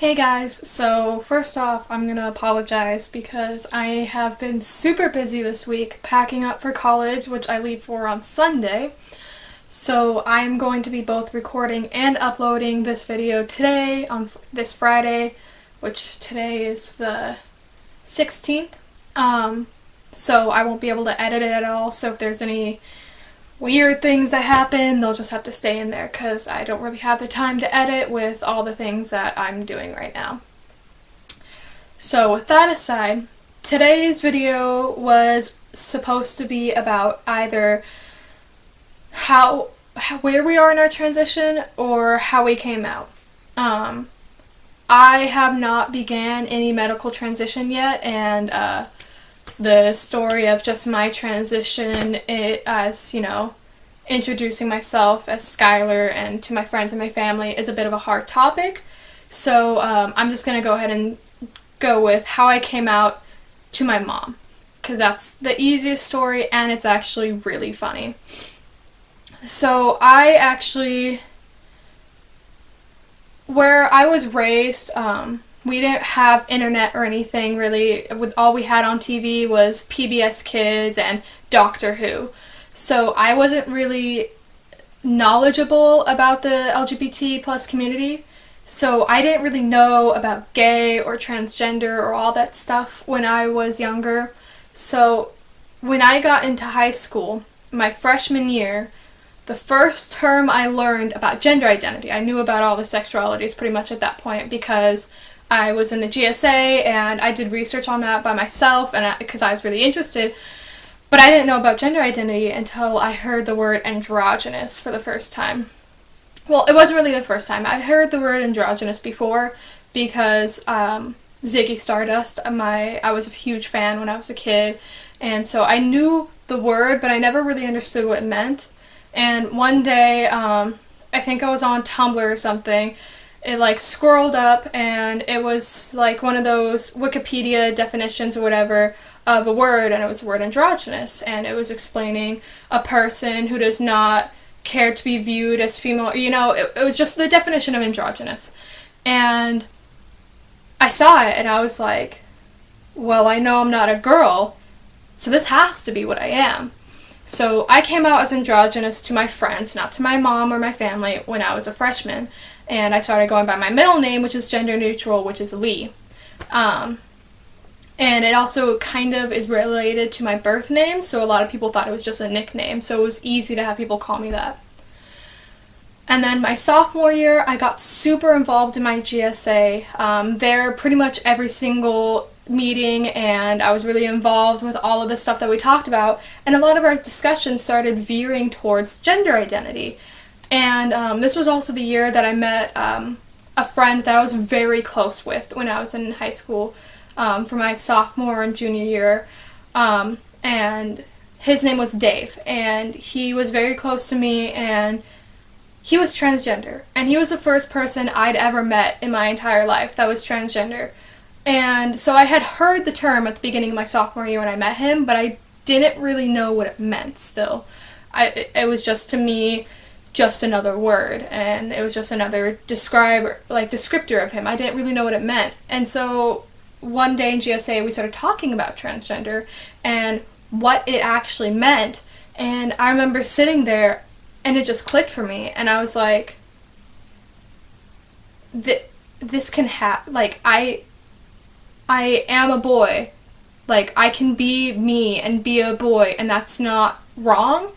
Hey guys, so first off, I'm gonna apologize because I have been super busy this week packing up for college, which I leave for on Sunday. So I'm going to be both recording and uploading this video today on this Friday, which today is the 16th. So I won't be able to edit it at all, so if there's any weird things that happen, they'll just have to stay in there because I don't really have the time to edit with all the things that I'm doing right now. So with that aside, today's video was supposed to be about either where we are in our transition or how we came out. I have not began any medical transition yet, and the story of just my transition, as, introducing myself as Skyler and to my friends and my family is a bit of a hard topic. So I'm just going to go ahead and go with how I came out to my mom, because that's the easiest story and it's actually really funny. So where I was raised, we didn't have internet or anything really. All we had on TV was PBS Kids and Doctor Who. So I wasn't really knowledgeable about the LGBT plus community. So I didn't really know about gay or transgender or all that stuff when I was younger. So when I got into high school, my freshman year, the first term I learned about gender identity. I knew about all the sexualities pretty much at that point because I was in the GSA and I did research on that by myself and because I was really interested. But I didn't know about gender identity until I heard the word androgynous for the first time. Well, it wasn't really the first time. I've heard the word androgynous before because Ziggy Stardust, I was a huge fan when I was a kid, and so I knew the word, but I never really understood what it meant. And one day, I think I was on Tumblr or something, it scrolled up and it was one of those Wikipedia definitions or whatever of a word, and it was the word androgynous, and it was explaining a person who does not care to be viewed as female. It was just the definition of androgynous. And I saw it and I was like, well, I know I'm not a girl, so this has to be what I am. So I came out as androgynous to my friends, not to my mom or my family, when I was a freshman. And I started going by my middle name, which is gender neutral, which is Lee. And it also kind of is related to my birth name, so a lot of people thought it was just a nickname, so it was easy to have people call me that. And then my sophomore year, I got super involved in my GSA. There pretty much every single meeting, and I was really involved with all of the stuff that we talked about, and a lot of our discussions started veering towards gender identity. And this was also the year that I met a friend that I was very close with when I was in high school, for my sophomore and junior year, and his name was Dave, and he was very close to me, and he was transgender, and he was the first person I'd ever met in my entire life that was transgender. And so I had heard the term at the beginning of my sophomore year when I met him, but I didn't really know what it meant still. It was just, to me, just another word, and it was just another descriptor of him. I didn't really know what it meant. And so one day in GSA we started talking about transgender and what it actually meant, and I remember sitting there and it just clicked for me, and I was like, this can happen. I am a boy. I can be me and be a boy, and that's not wrong.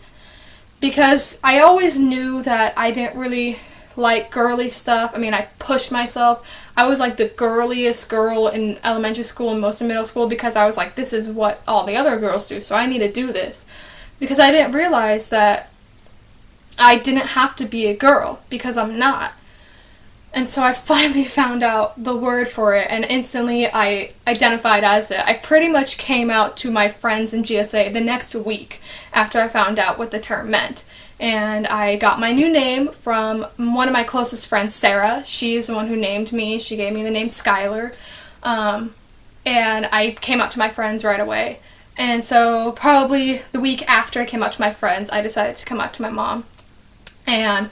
Because I always knew that I didn't really like girly stuff. I mean, I pushed myself. I was the girliest girl in elementary school and most of middle school because I was like, this is what all the other girls do, so I need to do this. Because I didn't realize that I didn't have to be a girl, because I'm not. And so I finally found out the word for it, and instantly I identified as it. I pretty much came out to my friends in GSA the next week after I found out what the term meant. And I got my new name from one of my closest friends, Sarah. She's the one who named me. She gave me the name Skyler. And I came out to my friends right away. And so probably the week after I came out to my friends, I decided to come out to my mom. And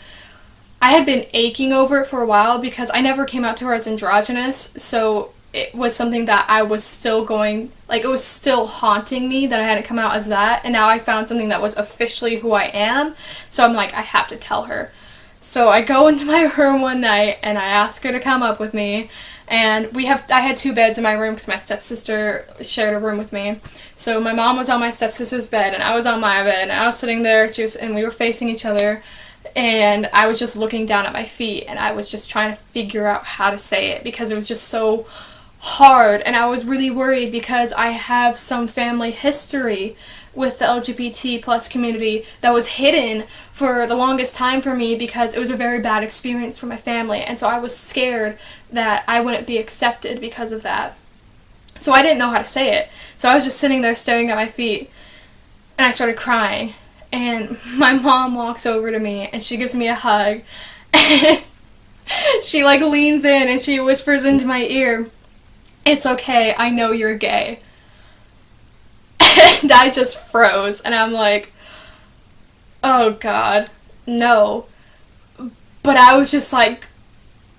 I had been aching over it for a while because I never came out to her as androgynous, so it was something that I was still going, like, it was still haunting me that I hadn't come out as that, and now I found something that was officially who I am, so I'm like, I have to tell her. So I go into my room one night, and I ask her to come up with me, and I had 2 beds in my room because my stepsister shared a room with me. So my mom was on my stepsister's bed, and I was on my bed, and I was sitting there, and we were facing each other, and I was just looking down at my feet, and I was just trying to figure out how to say it because it was just so hard, and I was really worried because I have some family history with the LGBT plus community that was hidden for the longest time for me because it was a very bad experience for my family, and so I was scared that I wouldn't be accepted because of that. So I didn't know how to say it. So I was just sitting there staring at my feet, and I started crying, and my mom walks over to me and she gives me a hug, and she like leans in and she whispers into my ear, "It's okay, I know you're gay." And I just froze, and I'm like, oh God, no. But I was just like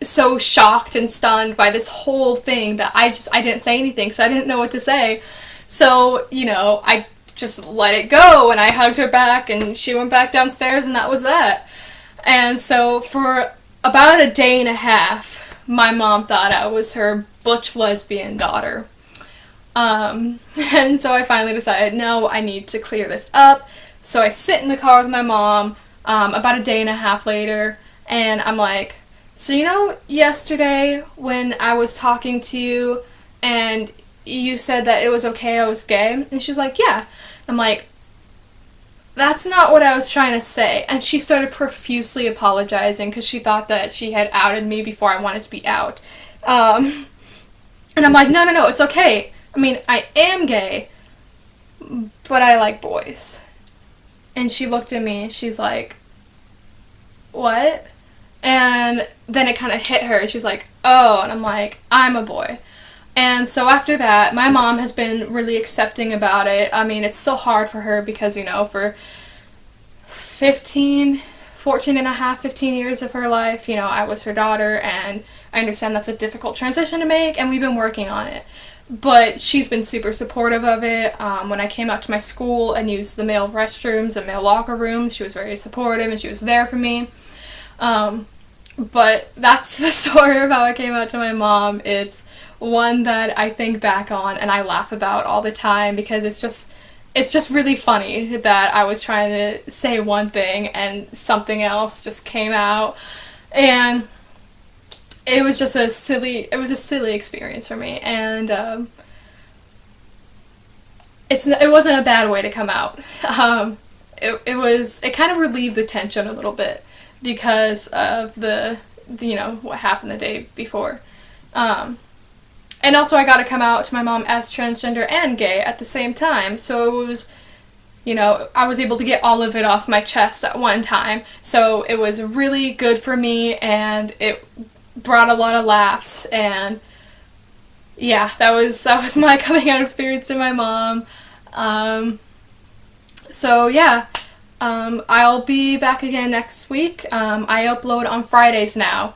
so shocked and stunned by this whole thing that I didn't say anything, so I didn't know what to say. So, I just let it go, and I hugged her back, and she went back downstairs, and that was that. And so for about a day and a half, my mom thought I was her butch lesbian daughter. And so I finally decided, no, I need to clear this up. So I sit in the car with my mom about a day and a half later, and I'm like, so yesterday when I was talking to you and you said that it was okay I was gay? And she's like, yeah. I'm like, that's not what I was trying to say. And she started profusely apologizing because she thought that she had outed me before I wanted to be out. And I'm like, no, it's okay. I mean, I am gay, but I like boys. And she looked at me, she's like, what? And then it kind of hit her. She's like, oh, and I'm like, I'm a boy. And so after that, my mom has been really accepting about it. I mean, it's still hard for her because, for 15 years of her life, I was her daughter, and I understand that's a difficult transition to make, and we've been working on it. But she's been super supportive of it. When I came out to my school and used the male restrooms and male locker rooms, she was very supportive, and she was there for me. But that's the story of how I came out to my mom. It's one that I think back on and I laugh about all the time because it's just really funny that I was trying to say one thing and something else just came out, and it was just a silly experience for me, and it wasn't a bad way to come out. It kind of relieved the tension a little bit because of what happened the day before. And also I got to come out to my mom as transgender and gay at the same time, so it was, I was able to get all of it off my chest at one time, so it was really good for me, and it brought a lot of laughs, and yeah, that was my coming out experience to my mom. So yeah, I'll be back again next week. I upload on Fridays now,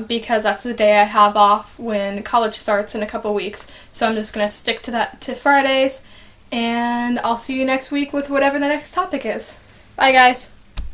because that's the day I have off when college starts in a couple weeks, so I'm just gonna stick to Fridays, and I'll see you next week with whatever the next topic is. Bye guys!